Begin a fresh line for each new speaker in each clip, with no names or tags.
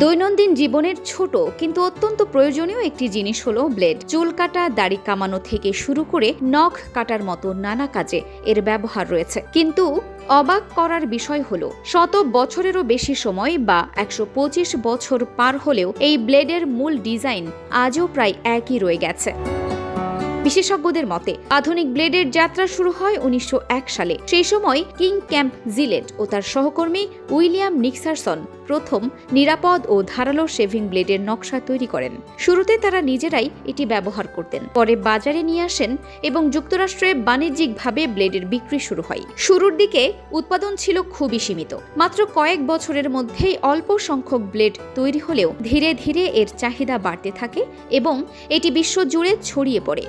দৈনন্দিন জীবনের ছোট কিন্তু অত্যন্ত প্রয়োজনীয় একটি জিনিস হলো ব্লেড। চুল কাটা, দাড়ি কামানো থেকে শুরু করে নখ কাটার মতো নানা কাজে এর ব্যবহার রয়েছে। কিন্তু অবাক করার বিষয় হলো শত বছরেরও বেশি সময় বা 125 বছর পার হলেও এই ব্লেডের মূল ডিজাইন আজও প্রায় একই রয়ে গেছে। বিশেষজ্ঞদের মতে আধুনিক ব্লেডের যাত্রা শুরু হয় 1901 সালে। সেই সময় কিং ক্যাম্প জিলেট ও তার সহকর্মী উইলিয়াম নিক্সারসন প্রথম নিরাপদ ও ধারালো শেভিং ব্লেডের নকশা তৈরি করেন। শুরুতে তারা নিজেরাই এটি ব্যবহার করতেন, পরে বাজারে নিয়ে আসেন এবং যুক্তরাষ্ট্রে বাণিজ্যিকভাবে ব্লেডের বিক্রি শুরু হয়। শুরুর দিকে উৎপাদন ছিল খুবই সীমিত, মাত্র কয়েক বছরের মধ্যেই অল্প সংখ্যক ব্লেড তৈরি হলেও ধীরে ধীরে এর চাহিদা বাড়তে থাকে এবং এটি বিশ্বজুড়ে ছড়িয়ে পড়ে।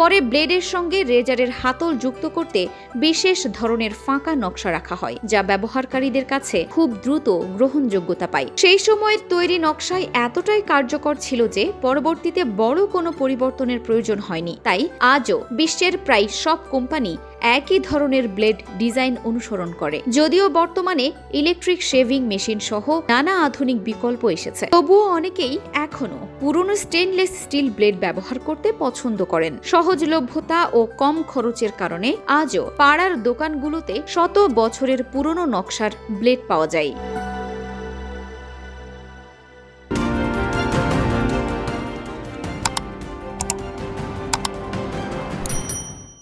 পরে ব্লেডের সঙ্গে রেজারের হাতল যুক্ত করতে বিশেষ ধরনের ফাঁকা নকশা রাখা হয়, যা ব্যবহারকারীদের কাছে খুব দ্রুত গ্রহণযোগ্যতা পায়। সেই সময়ের তৈরি নকশায় এতটাই কার্যকর ছিল যে পরবর্তীতে বড় কোনো পরিবর্তনের প্রয়োজন হয়নি। তাই আজও বিশ্বের প্রায় সব কোম্পানি একই ধরনের ব্লেড ডিজাইন অনুসরণ করে। যদিও বর্তমানে ইলেকট্রিক শেভিং মেশিন সহ নানা আধুনিক বিকল্প এসেছে, তবুও অনেকেই এখনো পুরনো স্টেনলেস স্টিল ব্লেড ব্যবহার করতে পছন্দ করেন। সহজলভ্যতা ও কম খরচের কারণে আজও পাড়ার দোকানগুলোতে শত বছরের পুরনো নকশার ব্লেড পাওয়া যায়।